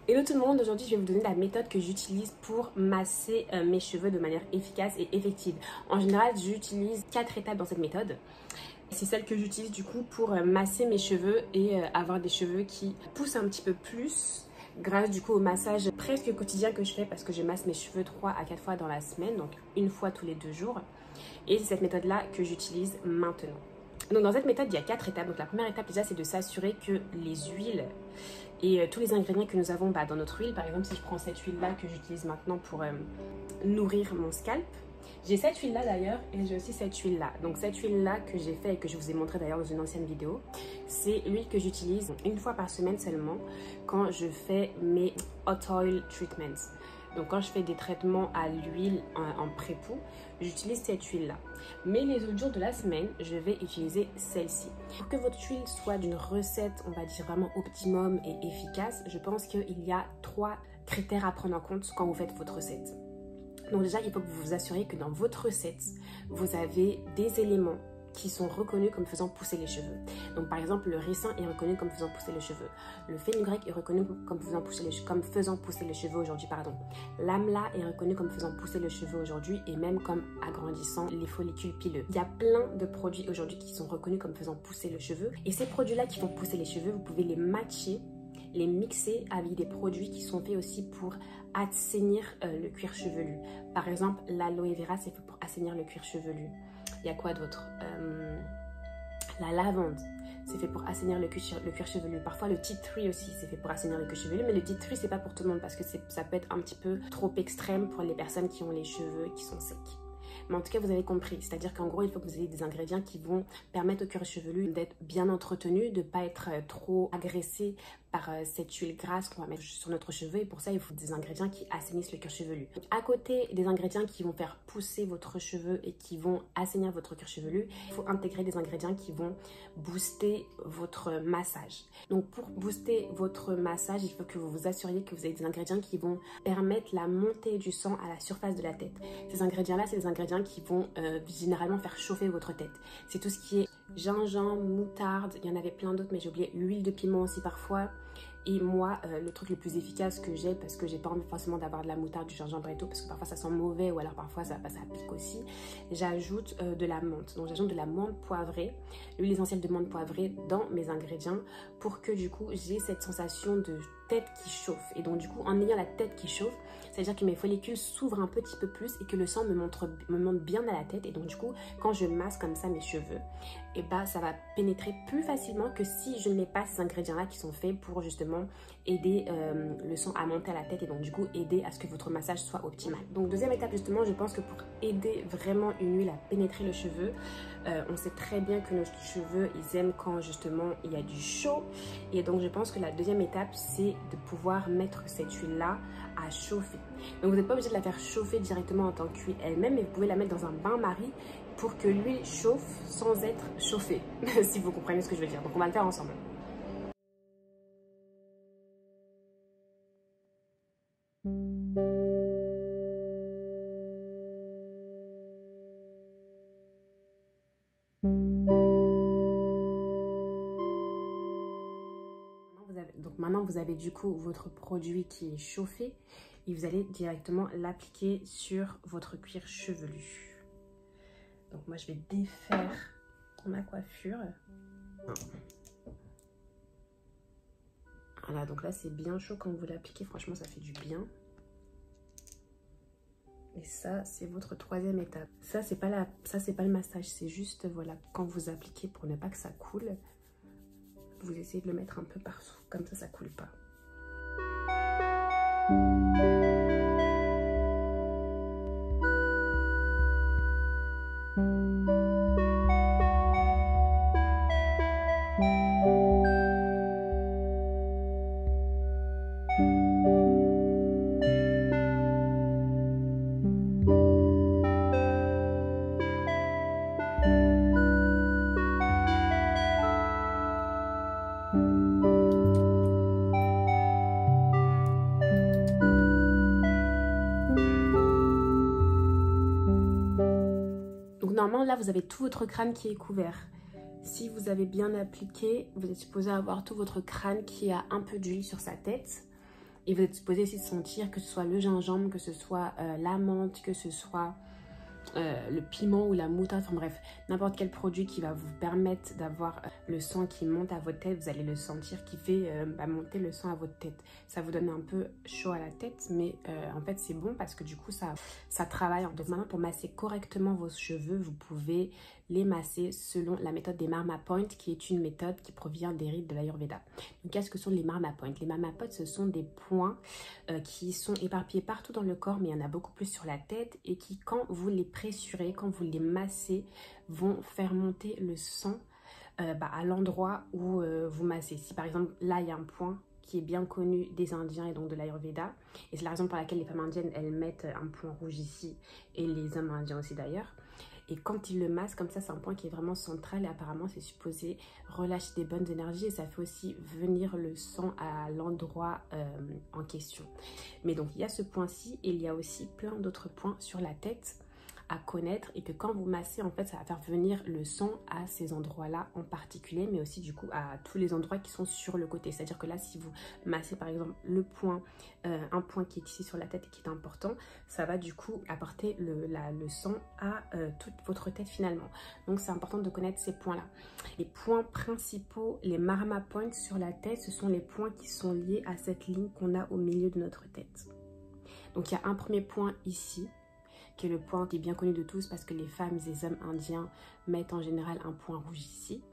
Hello tout le monde, aujourd'hui je vais vous donner la méthode que j'utilise pour masser mes cheveux de manière efficace et effective. En général j'utilise 4 étapes dans cette méthode. C'est celle que j'utilise du coup pour masser mes cheveux et avoir des cheveux qui poussent un petit peu plus grâce du coup au massage presque quotidien que je fais parce que je masse mes cheveux 3 à 4 fois dans la semaine, donc une fois tous les 2 jours. Et c'est cette méthode là que j'utilise maintenant. Donc dans cette méthode il y a 4 étapes. Donc la première étape déjà c'est de s'assurer que les huiles et tous les ingrédients que nous avons dans notre huile, par exemple si je prends cette huile là que j'utilise maintenant pour nourrir mon scalp, j'ai cette huile là d'ailleurs et j'ai aussi cette huile là. Donc cette huile là que j'ai fait et que je vous ai montré d'ailleurs dans une ancienne vidéo, c'est l'huile que j'utilise une fois par semaine seulement quand je fais mes hot oil treatments. Donc quand je fais des traitements à l'huile en pré-pou, j'utilise cette huile là. Mais les autres jours de la semaine, je vais utiliser celle-ci. Pour que votre huile soit d'une recette, on va dire vraiment optimum et efficace, je pense qu'il y a 3 critères à prendre en compte quand vous faites votre recette. Donc déjà, il faut que vous vous assuriez que dans votre recette, vous avez des éléments qui sont reconnus comme faisant pousser les cheveux. Donc par exemple, le ricin est reconnu comme faisant pousser les cheveux. Le fenugrec est reconnu comme faisant pousser les cheveux aujourd'hui, pardon. L'amla est reconnu comme faisant pousser les cheveux aujourd'hui et même comme agrandissant les follicules pileux. Il y a plein de produits aujourd'hui qui sont reconnus comme faisant pousser les cheveux. Et ces produits-là qui font pousser les cheveux, vous pouvez les matcher, les mixer avec des produits qui sont faits aussi pour assainir le cuir chevelu. Par exemple, l'aloe vera, c'est fait pour assainir le cuir chevelu. Il y a quoi d'autre? La lavande, c'est fait pour assainir le cuir chevelu. Parfois le tea tree aussi, c'est fait pour assainir le cuir chevelu. Mais le tea tree, c'est pas pour tout le monde parce que ça peut être un petit peu trop extrême pour les personnes qui ont les cheveux qui sont secs. Mais en tout cas, vous avez compris. C'est-à-dire qu'en gros, il faut que vous ayez des ingrédients qui vont permettre au cuir chevelu d'être bien entretenu, de ne pas être trop agressé par cette huile grasse qu'on va mettre sur notre cheveu. Et pour ça, il faut des ingrédients qui assainissent le cuir chevelu. À côté des ingrédients qui vont faire pousser votre cheveu et qui vont assainir votre cuir chevelu, il faut intégrer des ingrédients qui vont booster votre massage. Donc pour booster votre massage, il faut que vous vous assuriez que vous avez des ingrédients qui vont permettre la montée du sang à la surface de la tête. Ces ingrédients-là, c'est des ingrédients qui vont généralement faire chauffer votre tête. C'est tout ce qui est gingembre, moutarde, il y en avait plein d'autres mais j'ai oublié, l'huile de piment aussi parfois. Et moi, le truc le plus efficace que j'ai, parce que j'ai pas envie forcément d'avoir de la moutarde, du gingembre et tout, parce que parfois ça sent mauvais ou alors parfois ça pique aussi, j'ajoute de la menthe. Donc j'ajoute de la menthe poivrée, l'huile essentielle de menthe poivrée dans mes ingrédients pour que du coup j'ai cette sensation de tête qui chauffe. Et donc du coup en ayant la tête qui chauffe, c'est-à-dire que mes follicules s'ouvrent un petit peu plus et que le sang me monte bien à la tête. Et donc du coup quand je masse comme ça mes cheveux, et ça va pénétrer plus facilement que si je ne mets pas ces ingrédients là qui sont faits pour justement aider le sang à monter à la tête et donc du coup aider à ce que votre massage soit optimal. Donc deuxième étape justement, je pense que pour aider vraiment une huile à pénétrer le cheveu, on sait très bien que nos cheveux ils aiment quand justement il y a du chaud, et donc je pense que la deuxième étape c'est de pouvoir mettre cette huile là à chauffer. Donc vous n'êtes pas obligé de la faire chauffer directement en tant qu'huile elle-même, mais vous pouvez la mettre dans un bain-marie pour que l'huile chauffe sans être chauffée si vous comprenez ce que je veux dire. Donc on va le faire ensemble. Donc maintenant vous avez du coup votre produit qui est chauffé et vous allez directement l'appliquer sur votre cuir chevelu. Donc moi je vais défaire ma coiffure. Voilà, donc là c'est bien chaud quand vous l'appliquez, franchement ça fait du bien. Et ça c'est votre troisième étape. Ça c'est pas le massage, c'est juste voilà quand vous appliquez pour ne pas que ça coule. Vous essayez de le mettre un peu partout, comme ça coule pas. Normalement, là, vous avez tout votre crâne qui est couvert. Si vous avez bien appliqué, vous êtes supposé avoir tout votre crâne qui a un peu d'huile sur sa tête. Et vous êtes supposé aussi sentir que ce soit le gingembre, que ce soit la menthe, que ce soit le piment ou la moutarde, enfin bref, n'importe quel produit qui va vous permettre d'avoir le sang qui monte à votre tête, vous allez le sentir qui fait monter le sang à votre tête. Ça vous donne un peu chaud à la tête, mais en fait c'est bon parce que du coup ça travaille. Donc maintenant, pour masser correctement vos cheveux, vous pouvez les masser selon la méthode des Marma Point, qui est une méthode qui provient des rites de l'Ayurveda. Donc qu'est-ce que sont les Marma Point? Les Marma Point, ce sont des points qui sont éparpillés partout dans le corps, mais il y en a beaucoup plus sur la tête, et qui, quand vous les pressurez, quand vous les massez, vont faire monter le sang à l'endroit où vous massez. Si par exemple là il y a un point qui est bien connu des Indiens et donc de l'Ayurveda, et c'est la raison pour laquelle les femmes indiennes elles mettent un point rouge ici, et les hommes indiens aussi d'ailleurs. Et quand ils le massent comme ça, c'est un point qui est vraiment central, et apparemment c'est supposé relâcher des bonnes énergies, et ça fait aussi venir le sang à l'endroit en question. Mais donc il y a ce point-ci, et il y a aussi plein d'autres points sur la tête à connaître, et que quand vous massez, en fait, ça va faire venir le sang à ces endroits-là en particulier, mais aussi du coup à tous les endroits qui sont sur le côté. C'est-à-dire que là, si vous massez par exemple le point, un point qui est ici sur la tête et qui est important, ça va du coup apporter le sang à toute votre tête finalement. Donc c'est important de connaître ces points-là. Les points principaux, les Marma Points sur la tête, ce sont les points qui sont liés à cette ligne qu'on a au milieu de notre tête. Donc il y a un premier point ici, qui est le point qui est bien connu de tous parce que les femmes et les hommes indiens mettent en général un point rouge ici.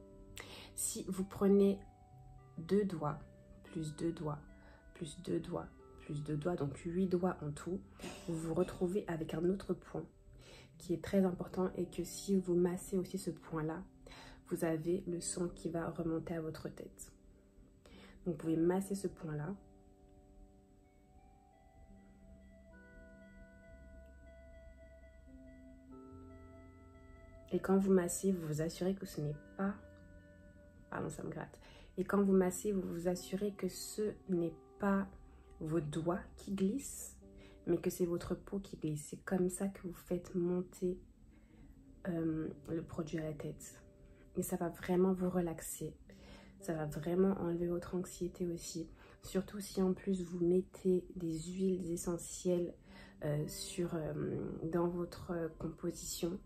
Si vous prenez 2 doigts, plus 2 doigts, plus 2 doigts, plus 2 doigts, donc 8 doigts en tout, vous vous retrouvez avec un autre point qui est très important, et que si vous massez aussi ce point-là, vous avez le sang qui va remonter à votre tête. Donc vous pouvez masser ce point-là. Et quand vous massez, vous vous assurez que ce n'est pas... Pardon, ça me gratte. Et quand vous massez, vous vous assurez que ce n'est pas vos doigts qui glissent, mais que c'est votre peau qui glisse. C'est comme ça que vous faites monter le produit à la tête. Et ça va vraiment vous relaxer. Ça va vraiment enlever votre anxiété aussi. Surtout si en plus vous mettez des huiles essentielles dans votre composition.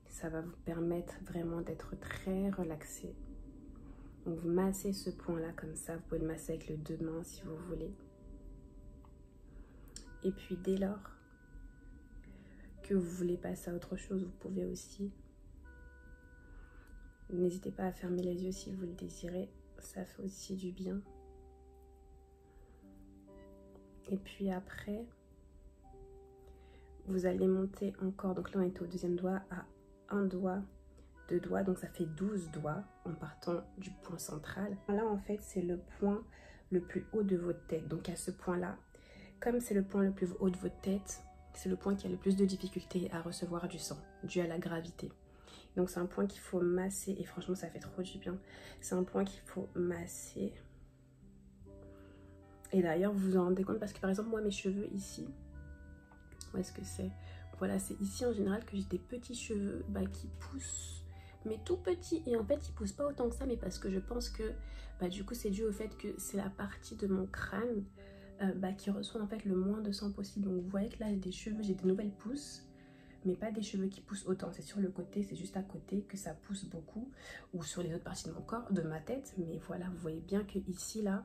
Ça va vous permettre vraiment d'être très relaxé. Donc vous massez ce point-là comme ça. Vous pouvez le masser avec les 2 mains si vous voulez. Et puis dès lors que vous voulez passer à autre chose, vous pouvez aussi. N'hésitez pas à fermer les yeux si vous le désirez. Ça fait aussi du bien. Et puis après, vous allez monter encore. Donc là, on est au 2e doigt, à 1 doigt, 2 doigts, donc ça fait 12 doigts en partant du point central. Là en fait c'est le point le plus haut de votre tête. Donc à ce point là, comme c'est le point le plus haut de votre tête, c'est le point qui a le plus de difficulté à recevoir du sang dû à la gravité. Donc c'est un point qu'il faut masser, et franchement ça fait trop du bien. C'est un point qu'il faut masser. Et d'ailleurs vous vous en rendez compte parce que par exemple moi mes cheveux ici, où est-ce que c'est? Voilà, c'est ici en général que j'ai des petits cheveux qui poussent, mais tout petits, et en fait ils poussent pas autant que ça, mais parce que je pense que du coup c'est dû au fait que c'est la partie de mon crâne qui reçoit en fait le moins de sang possible. Donc vous voyez que là j'ai des cheveux, j'ai des nouvelles pousses, mais pas des cheveux qui poussent autant. C'est sur le côté, c'est juste à côté que ça pousse beaucoup, ou sur les autres parties de mon corps, de ma tête, mais voilà, vous voyez bien que ici là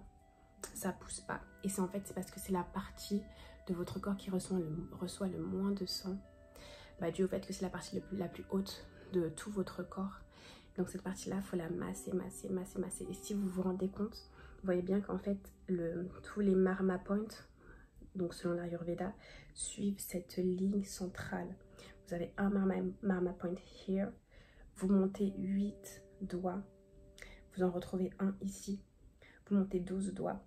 ça pousse pas, et c'est en fait c'est parce que c'est la partie de votre corps qui reçoit le moins de sang, dû au fait que c'est la partie la plus haute de tout votre corps. Donc cette partie là, il faut la masser, masser, masser, masser. Et si vous vous rendez compte, vous voyez bien qu'en fait tous les Marma Points, donc selon l'Ayurveda, suivent cette ligne centrale. Vous avez un Marma Point here, vous montez 8 doigts, vous en retrouvez un ici, vous montez 12 doigts,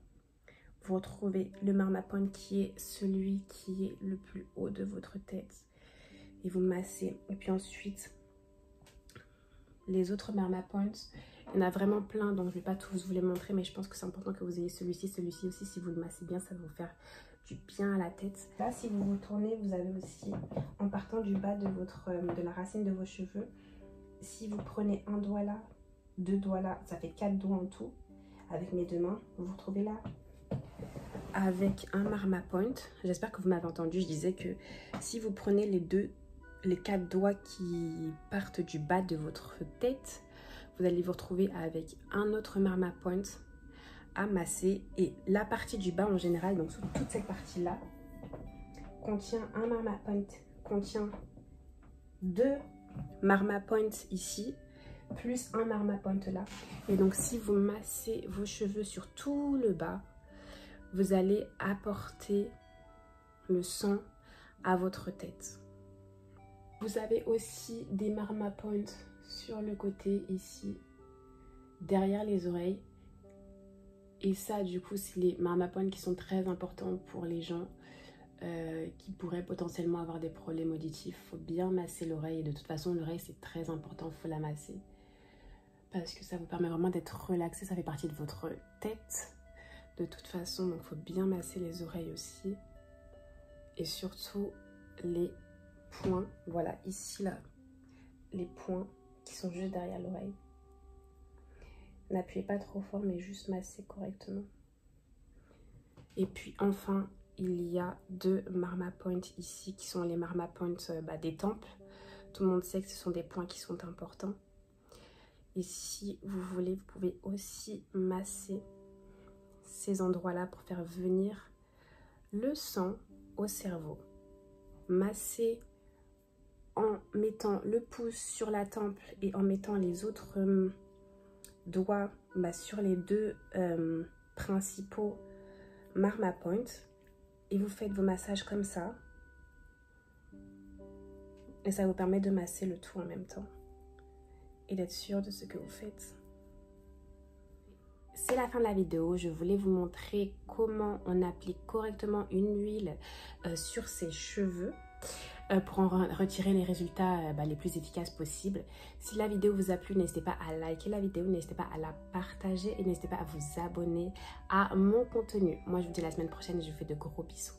vous retrouvez le Marma Point qui est celui qui est le plus haut de votre tête, et vous massez. Et puis ensuite les autres Marma Points, il y en a vraiment plein, donc je ne vais pas tous vous les montrer, mais je pense que c'est important que vous ayez celui-ci aussi. Si vous le massez bien, ça va vous faire du bien à la tête. Là, si vous vous tournez, vous avez aussi, en partant du bas de la racine de vos cheveux, si vous prenez un doigt là, 2 doigts là, ça fait 4 doigts en tout. Avec mes 2 mains, vous vous retrouvez là. avec un Marma Point. J'espère que vous m'avez entendu. Je disais que si vous prenez les 4 doigts qui partent du bas de votre tête, vous allez vous retrouver avec un autre Marma Point à masser. Et la partie du bas en général, donc toute cette partie-là, contient un Marma Point, contient 2 Marma Point ici, plus un Marma Point là. Et donc si vous massez vos cheveux sur tout le bas, vous allez apporter le sang à votre tête. Vous avez aussi des Marma Point sur le côté ici, derrière les oreilles. Et ça, du coup, c'est les Marma Point qui sont très importants pour les gens qui pourraient potentiellement avoir des problèmes auditifs. Il faut bien masser l'oreille. Et de toute façon, l'oreille, c'est très important, il faut la masser. Parce que ça vous permet vraiment d'être relaxé, ça fait partie de votre tête. De toute façon, donc il faut bien masser les oreilles aussi. Et surtout les points, voilà, ici là, les points qui sont juste derrière l'oreille. N'appuyez pas trop fort, mais juste massez correctement. Et puis enfin, il y a 2 Marma Point ici, qui sont les Marma Point des tempes. Tout le monde sait que ce sont des points qui sont importants. Et si vous voulez, vous pouvez aussi masser ces endroits-là pour faire venir le sang au cerveau. Masser en mettant le pouce sur la tempe et en mettant les autres doigts sur les 2 principaux Marma Point. Et vous faites vos massages comme ça. Et ça vous permet de masser le tout en même temps. Et d'être sûr de ce que vous faites. C'est la fin de la vidéo. Je voulais vous montrer comment on applique correctement une huile sur ses cheveux pour en retirer les résultats les plus efficaces possibles. Si la vidéo vous a plu, n'hésitez pas à liker la vidéo, n'hésitez pas à la partager et n'hésitez pas à vous abonner à mon contenu. Moi, je vous dis à la semaine prochaine et je vous fais de gros bisous.